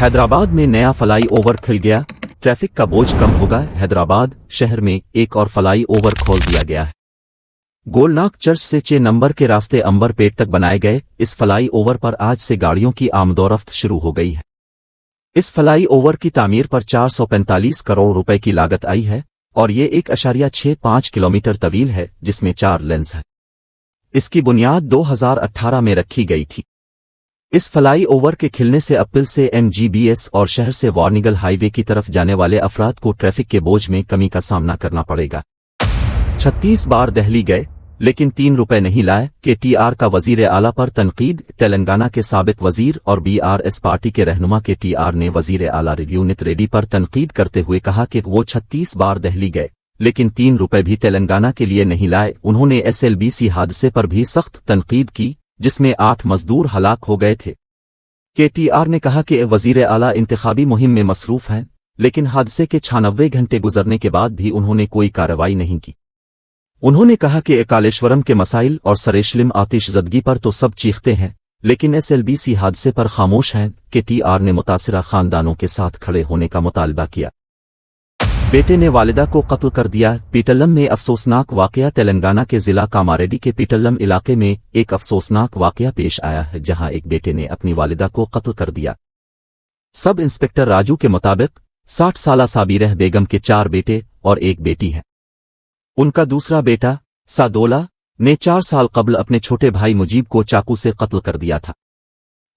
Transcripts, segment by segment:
हैदराबाद में नया fly over खुल गया, ट्रैफिक का बोझ कम होगा। हैदराबाद शहर में एक और फ्लाई ओवर खोल दिया गया है। गोलनाक चर्च से 6 नंबर के रास्ते अंबरपेट तक बनाए गए इस फ्लाई ओवर पर आज से गाड़ियों की आमदोरफ्त शुरू हो गई है। इस फ्लाई ओवर की तामीर पर 445 करोड़ रुपए की लागत आई है और ये 1.65 किलोमीटर तवील है, जिसमें 4 लेन्स है। इसकी बुनियाद 2018 में रखी गई थी। इस फ्लाई ओवर के खिलने से अप्रैल से MGBS और शहर से वारनिगल हाईवे की तरफ जाने वाले अफराद को ट्रैफिक के बोझ में कमी का सामना करना पड़ेगा। 36 बार दिल्ली गए लेकिन 3 रुपए नहीं लाए। KTR का वजीर आला पर तनकीद। तेलंगाना के साबिक वजीर और BRS पार्टी के रहनुमा KTR ने वजीर आला रघुवीर रेड्डी पर तनकीद करते हुए कहा कि वो 36 बार दिल्ली गए लेकिन 3 रुपए भी तेलंगाना के लिए नहीं लाए। उन्होंने SLBC हादसे पर भी सख्त तनकीद की, जिसमें 8 मजदूर हलाक हो गए थे। KTR ने कहा कि वजीर आला इंतखाबी मुहिम में मसरूफ हैं, लेकिन हादसे के 96 घंटे गुजरने के बाद भी उन्होंने कोई कार्रवाई नहीं की। उन्होंने कहा कि कालेश्वरम के मसाइल और सरेशलिम आतिशज़दगी पर तो सब चीखते हैं, लेकिन SLBC हादसे पर खामोश हैं। KTR ने मुतासिरा खानदानों के साथ खड़े होने का मुतालबा किया। बेटे ने वालिदा को कत्ल कर दिया। पीटलम में अफसोसनाक वाकया। तेलंगाना के जिला कामारेड्डी के पीटलम इलाके में एक अफसोसनाक वाकया पेश आया है, जहां एक बेटे ने अपनी वालिदा को कत्ल कर दिया। सब इंस्पेक्टर राजू के मुताबिक 60 साला साबिरह बेगम के 4 बेटे और एक बेटी है। उनका दूसरा बेटा सादोला ने 4 साल कबल अपने छोटे भाई मुजीब को चाकू से कत्ल कर दिया था।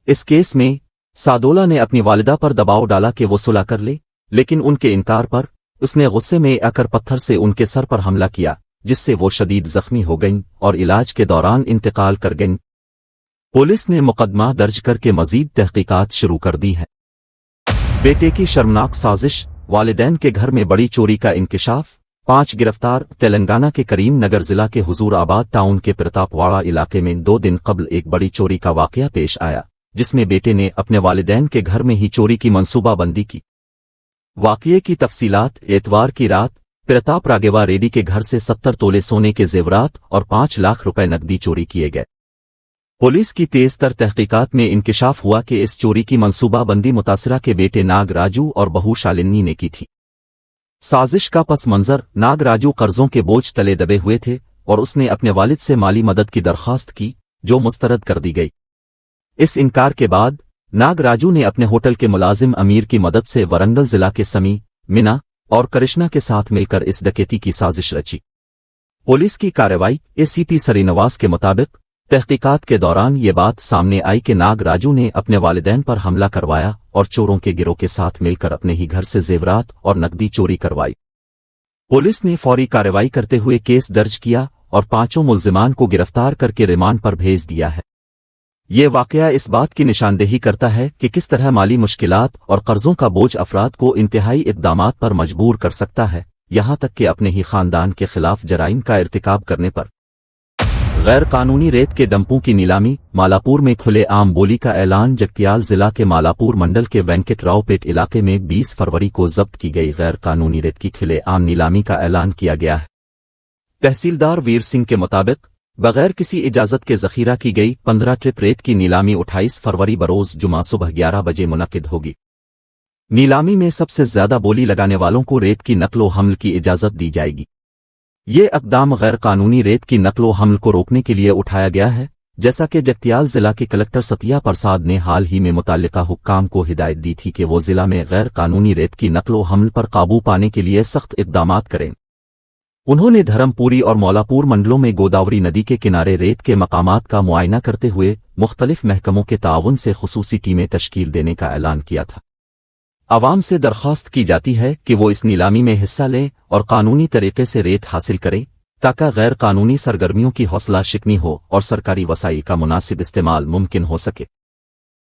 इस केस में सादोला ने अपनी वालिदा पर दबाव डाला कि वो सुलह कर ले, लेकिन उनके इनकार पर उसने गुस्से में आकर पत्थर से उनके सर पर हमला किया, जिससे वो शदीद जख्मी हो गईं और इलाज के दौरान इंतकाल कर गईं। पुलिस ने मुकदमा दर्ज करके मजीद तहकीकात शुरू कर दी है। बेटे की शर्मनाक साजिश। वालिदैन के घर में बड़ी चोरी का इंकिशाफ। 5 गिरफ्तार। तेलंगाना के करीम नगर जिला के हुजूराबाद टाउन के प्रतापवाड़ा इलाके में 2 दिन कबल एक बड़ी चोरी का वाकया पेश आया, जिसमें बेटे ने अपने वालिदैन के घर में ही चोरी की मंसूबाबंदी की। वाकये की तफसीलात। एतवार की रात प्रताप राघवा रेड्डी के घर से 70 तोले सोने के जेवरात और 5 लाख रुपए नकदी चोरी किए गए। पुलिस की तेजतर तहकीकात में इंकिशाफ हुआ कि इस चोरी की मंसूबाबंदी मुतासिरा के बेटे नाग राजू और बहू शालिनी ने की थी। साजिश का पस मंजर। नाग राजू कर्जों के बोझ तले दबे हुए थे और उसने अपने वालिद से माली मदद की दरख्वास्त की, जो मुस्तरद कर दी गई। इस इनकार के बाद नाग राजू ने अपने होटल के मुलाजिम अमीर की मदद से वरंगल जिला के समी, मीना और करिश्ना के साथ मिलकर इस डकैती की साजिश रची। पुलिस की कार्रवाई। ACP श्रीनिवास के मुताबिक तहकीकात के दौरान ये बात सामने आई कि नाग राजू ने अपने वालिदैन पर हमला करवाया और चोरों के गिरोह के साथ मिलकर अपने ही घर से जेवरात और नकदी चोरी करवाई। पुलिस ने फौरी कार्रवाई करते हुए केस दर्ज किया और 5 मुल्जिमान को गिरफ्तार करके रिमांड पर भेज दिया है। ये वाकया इस बात की निशानदेही करता है कि किस तरह माली मुश्किलात और कर्जों का बोझ अफराद को इंतहाई इक़दामात पर मजबूर कर सकता है, यहाँ तक कि अपने ही खानदान के खिलाफ जराइम का इर्तिकाब करने पर। गैर कानूनी रेत के डंपों की नीलामी। मालापुर में खुले आम बोली का ऐलान। जगतियाल जिला के मालापुर मंडल के वेंकट रावपेट इलाके में 20 फरवरी को जब्त की गई गैर कानूनी रेत की खुले आम नीलामी का ऐलान किया गया है। तहसीलदार वीर सिंह के मुताबिक बगैर किसी इजाजत के जखीरा की गई 15 ट्रिप रेत की नीलामी 28 फरवरी बरोज जुमा सुबह 11 बजे मुनक्किद होगी। नीलामी में सबसे ज्यादा बोली लगाने वालों को रेत की नकलो हमल की इजाजत दी जाएगी। ये इक़दाम गैर कानूनी रेत की नकलो हमल को रोकने के लिए उठाया गया है, जैसा कि जगतियाल जिला के कलेक्टर सतिया प्रसाद ने हाल ही में मुताल्लिका हुक्काम को हिदायत दी थी कि वो जिला में गैर कानूनी रेत की नकलो हमल पर काबू पाने के लिए सख्त इक़दामात करें। उन्होंने धर्मपुरी और मौलापुर मंडलों में गोदावरी नदी के किनारे रेत के मकामात का मुआयना करते हुए मुख्तलिफ महकमों के ताउन से खुसूसी टीमें तश्कील देने का ऐलान किया था। आवाम से दरख्वास्त की जाती है कि वो इस नीलामी में हिस्सा लें और कानूनी तरीके से रेत हासिल करें, ताकि गैर कानूनी सरगर्मियों की हौसला शिकनी हो और सरकारी वसाइल का मुनासिब इस्तेमाल मुमकिन हो सके।